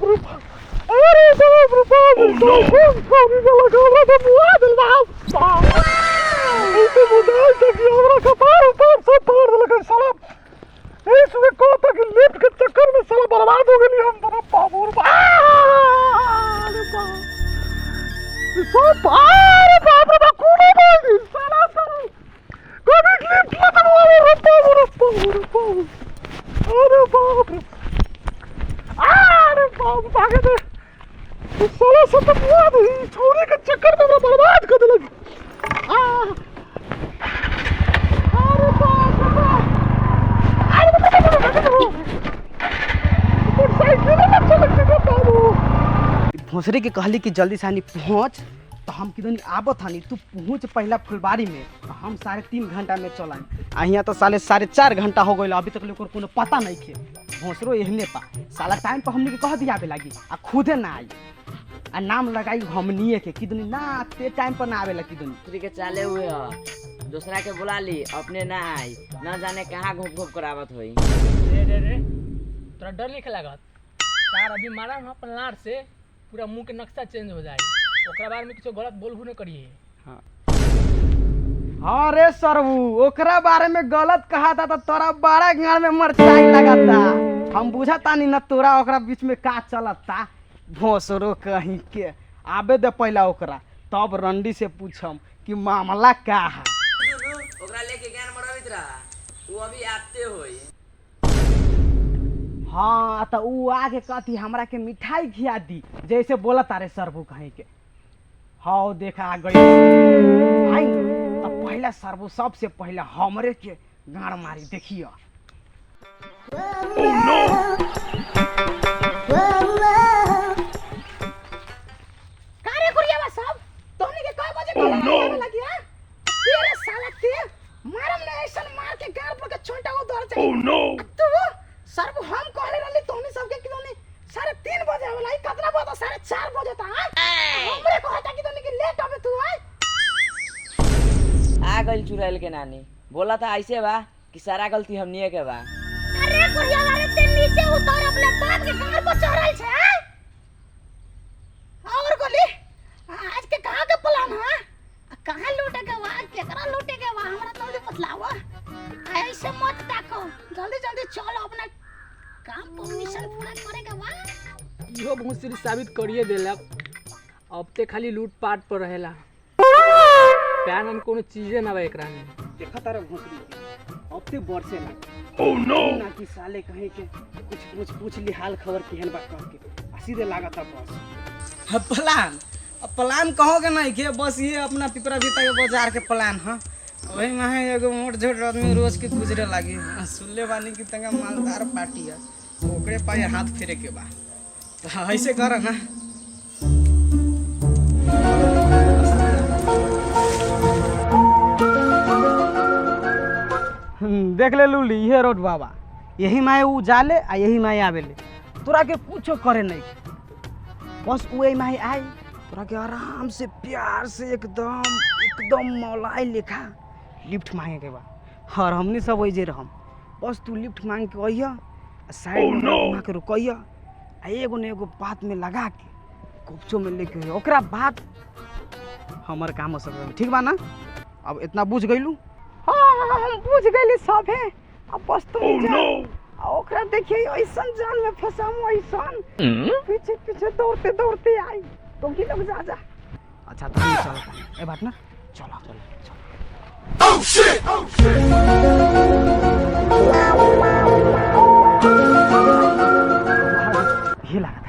रे बाप, अरे बाप रे बाप, कौन गला गला तो मुआ दिल बाप, इसे मुदाई तक हमरा कपार ऊपर से तोड़ लगा साला, इसमें को तक लिफ्ट के चक्कर में साला बर्बाद हो गई हम दोनों बाबू रे बाप, अरे बाप, सब अरे बाप रे बाप, कूड़ा मार दी साला साला, कभी लिफ्ट लगा हुआ रे बाबू रे बाबू रे बाबू, अरे बाप रे, अरे बाप भागे दे, साला सब तो मुआ दी, छोरी के चक्कर में बर्बाद कर दिला, अरे बाप रे बाप, भोसरे के कहली कि जल्दी से पहुँच, तो हम कितनी आबत हनी, तू पहुँच पहला फुलबाड़ी में, तो हम 3.5 घंटा में चल आए, यहाँ तो साले 4.5 घंटा हो गए, अभी तक लोग को पता नहीं थे, भोसरो एहने पा साला टाइम पर हमने के कह दिया आवे लगी, आ खुदे ना आई, आ नाम लगाई हमनिए के कितनी ना ते टाइम पर ना आवे लगी, कितनी के चाले हुए हो, दूसरा के बुला ली, अपने ना आई, ना जाने कहाँ घूम घूम करावत होई। रे तोरा डर नहीं लागत यार, अभी मारा हम अपन लार से पूरा मुंह के नक्शा चेंज हो जाए, ओकरा बारे में कुछ गलत बोलबू न करिए। हाँ रे सरबू, ओकरा बारे में गलत कहा था तो तोरा बड़ा गाड़ में मरचाई लगाता, हम बुझाता नहीं न तोरा ओकरा बीच में का चलता, भोसरो कहीं के आबे दे पहला ओकरा, तब रंडी से पूछम कि मामला का है, ओकरा लेके ज्ञान मरवित रहा, वो अभी आते होई। हाँ तो ऊ आके कहती हमरा के मिठाई खिया दी, जैसे बोला तारे सरबू कहीं के, हाँ देखा आ गई आई, तो पहला सरबू सबसे पहला हमरे के गाड़ मारी, देखियो। कारे गुड़ियावा सब तोहनी के कई बजे कॉल लगी है, तेरे साला के मारम ने ऐसा मार के गाड़ पर के छोटा को दौड़ जाए, तू सरबू हम कहले रहली तोहनी सबके कि तोहनी 3:30 बजे आवेला, ई कितना बजे 4:30 बजे ता हमरे कहता कि तोहनी के लेट आवे तू आई, आ गइल चुड़ैल के नानी, बोला था ऐसे बा कि सारा गलती हमनिए के बा। अरे गुड़िया वाले ते नीचे उतर, अपने बाप के घर पर चढ़ल छे, और गोली आज के कहां के प्लान है, कहां लूटे के बा, केकरा लूटे के बा, हमरा जल्दी बतलावा, ऐसे मत ताको, जल्दी जल्दी चलो, अपना काम पर मिशन पूरा करे के बा। इहो भोसरी साबित करिए देलक, अब ते खाली लूट पाट पर रहेला, प्यार हम कोनो चीजे ना बा एकरा में। देखा तारे भोसरी अब ते बरसे ना, ओह नो, ना कि साले कहे के कुछ पूछ ली हाल खबर केहन बा कह के, सीधे लागत है बस प्लान, अब प्लान कहोगे नहीं के, बस ये अपना पिपरा भीतर के बाजार के प्लान है, वही में है एगो मोट झोट आदमी रोज के गुजरे लागी, सुनले बानी कि तंगा मालदार पार्टी है, ओकरे पाए हाथ फेरे के बा, तो ऐसे कर ना, देख ले लूली ये रोड बाबा, यही माए ऊ जाले आ यही माए आवेले, तोरा के कुछो करे नहीं, बस वही माए आई तोरा के आराम से प्यार से एकदम मौलाई लेखा लिफ्ट मांगे के बा, और हमनी सब वही जे रहम, बस तू लिफ्ट मांग के अइया, साइड में घुमा के रुकइया, आ एगो ने एगो बात में लगा के कोपचो में लेके ओकरा बाद हमर काम सब ठीक बा ना, अब इतना बुझ गइलू। हाँ हम बुझ गइली सब है, अब बस तू ओकरा देखिए ऐसा जाल में फंसाऊं, ऐसा पीछे पीछे दौड़ते दौड़ते आई, तुम ही लोग जा। अच्छा तो चल ए बात ना, चलो चलो। Oh shit! Oh shit! ये लगा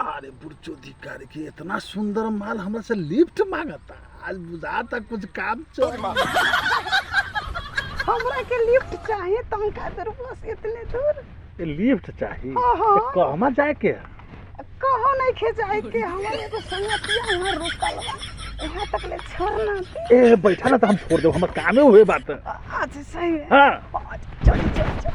अरे बुर्चोधिकारी के इतना सुंदर माल हमरा से लिफ्ट मांगता, आज बुझाता कुछ काम चल, हमरा के लिफ्ट चाहिए, तुम का दर बस इतने दूर लिफ्ट चाहिए, हाँ। कहवा जाए के कहो नहीं खे जाए के, हमारे को संगतिया यहाँ रुकल बा, यहाँ तक ले छोड़ना, ए बैठा ना तो हम छोड़ दो, हमर कामे हुए बात। अच्छा सही है, हाँ चल चल चल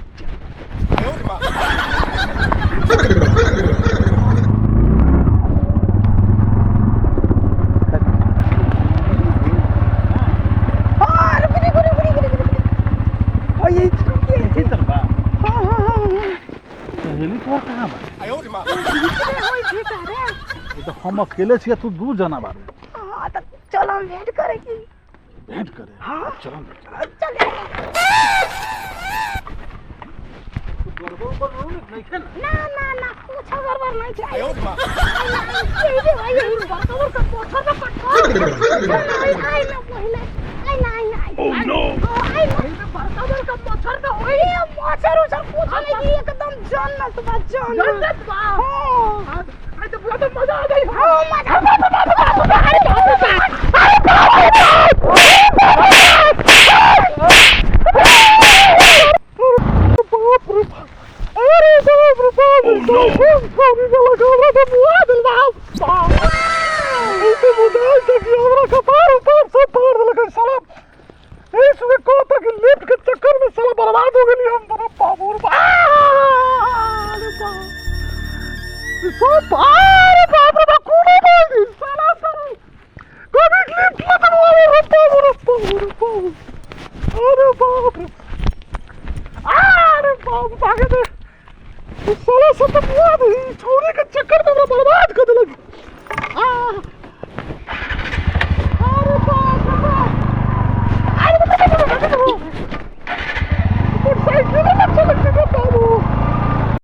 हम अकेले छिए तू दू जना बारे हाँ तो चलो हम भेंट करेगी भेंट करे हाँ। चलो चले ना ना ना कुछ गड़बड़ नहीं चाहिए यही भाई यही बरकबर का पोछर का पत्थर आई ना पहले आई ना ओह नो आई ना बरकबर का पोछर का ओए मोछर उछर कुछ नहीं एकदम जन्नत बा जन्नत बा हां आई तो पूरा तो मजा आ गई हां मजा साला सब तो बुआ छोरी के चक्कर में